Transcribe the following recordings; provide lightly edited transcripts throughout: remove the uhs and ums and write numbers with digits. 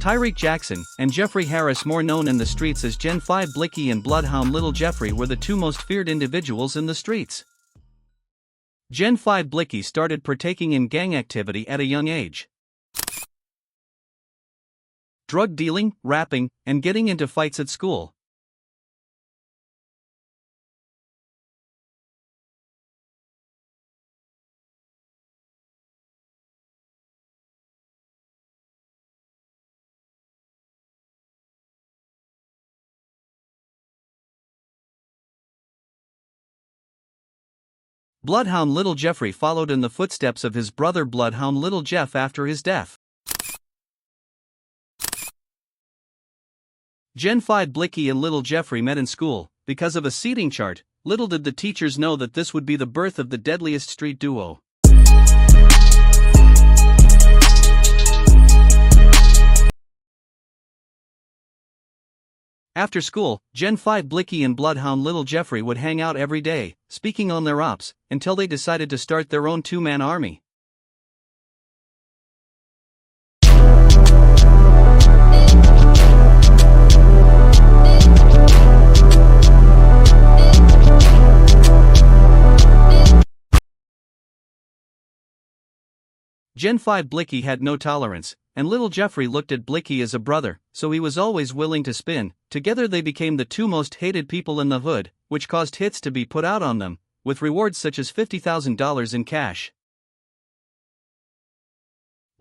Tyreek Jackson and Jeffrey Harris, more known in the streets as Gen 5 BLIXKY and Bloodhound Little Jeffrey, were the two most feared individuals in the streets. Gen 5 BLIXKY started partaking in gang activity at a young age. Drug dealing, rapping, and getting into fights at school. Bloodhound Little Jeffrey followed in the footsteps of his brother Bloodhound Little Jeff after his death. Gen 5 BLIXKY and Little Jeffrey met in school. Because of a seating chart, little did the teachers know that this would be the birth of the deadliest street duo. After school, Gen 5 BLIXKY and Bloodhound Little Jeffrey would hang out every day, speaking on their ops, until they decided to start their own two-man army. Gen 5 BLIXKY had no tolerance, and Little Jeffrey looked at BLIXKY as a brother, so he was always willing to spin. Together they became the two most hated people in the hood, which caused hits to be put out on them, with rewards such as $50,000 in cash.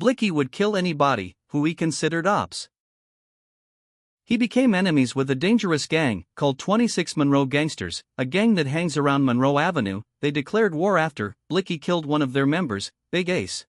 BLIXKY would kill anybody who he considered ops. He became enemies with a dangerous gang called 26 Monroe Gangsters, a gang that hangs around Monroe Avenue. They declared war after BLIXKY killed one of their members, Big Ace.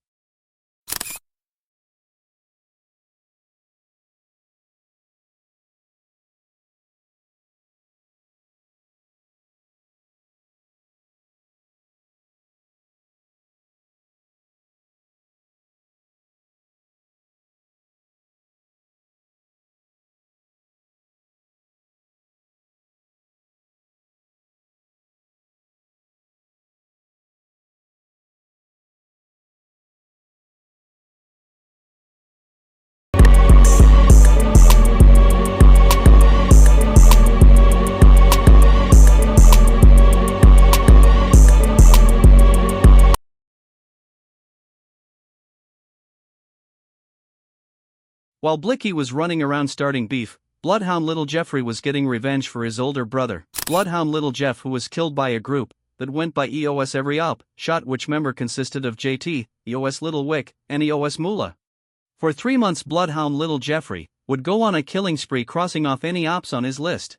While BLIXKY was running around starting beef, Bloodhound Little Jeffrey was getting revenge for his older brother, Bloodhound Little Jeff, who was killed by a group that went by EOS every op shot, which member consisted of JT, EOS Little Wick, and EOS Moolah. For 3 months Bloodhound Little Jeffrey would go on a killing spree, crossing off any ops on his list.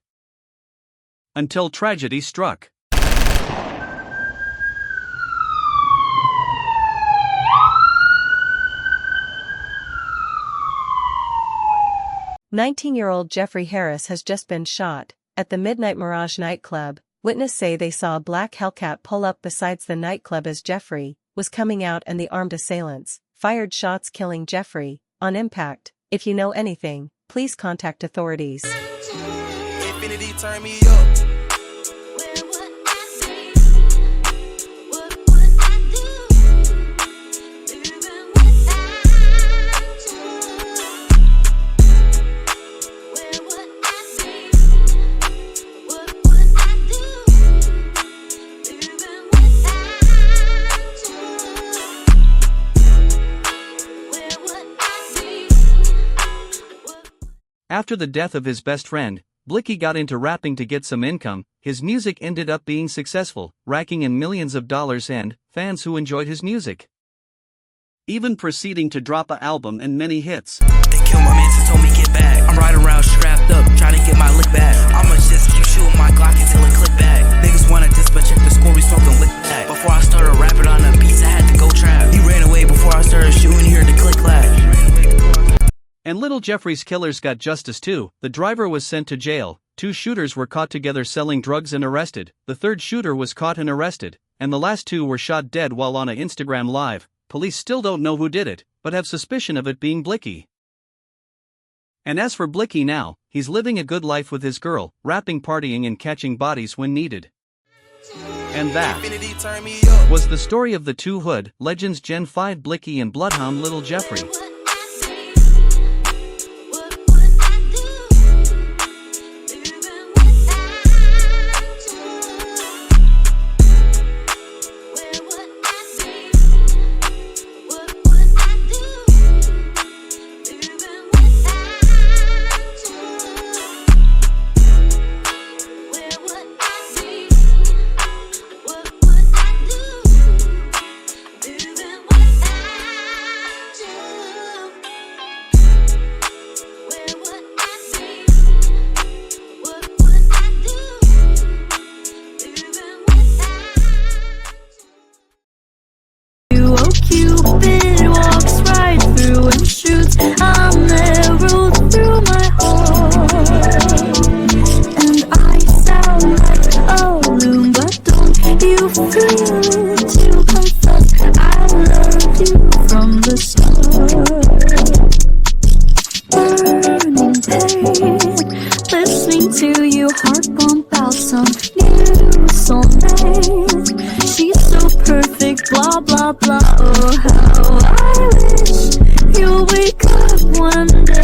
Until tragedy struck. 19-year-old Jeffrey Harris has just been shot at the Midnight Mirage nightclub. Witnesses say they saw a black Hellcat pull up beside the nightclub as Jeffrey was coming out, and the armed assailants fired shots, killing Jeffrey on impact. If you know anything, please contact authorities. Infinity, turn me up. After the death of his best friend, BLIXKY got into rapping to get some income. His music ended up being successful, racking in millions of dollars and fans who enjoyed his music, even proceeding to drop an album and many hits. They killed my man, so told me get back. I'm riding around strapped up, trying to get my lick back. I'ma just keep shooting my Glock until it click back. Niggas wanna diss, but check the score, we smoking lick back. Before I started rapping on the beats, I had to go trap. He ran away before I started shooting, here to click clack. And Little Jeffrey's killers got justice too. The driver was sent to jail. 2 shooters were caught together selling drugs and arrested. The 3rd shooter was caught and arrested, and the last 2 were shot dead while on an Instagram live. Police still don't know who did it, but have suspicion of it being BLIXKY. And as for BLIXKY now, he's living a good life with his girl, rapping, partying, and catching bodies when needed. And that was the story of the two hood legends, Gen 5 BLIXKY and Bloodhound Little Jeffrey. to you, heart bump out some new soulmate. She's so perfect, blah blah blah. Oh, how I wish you'll wake up one day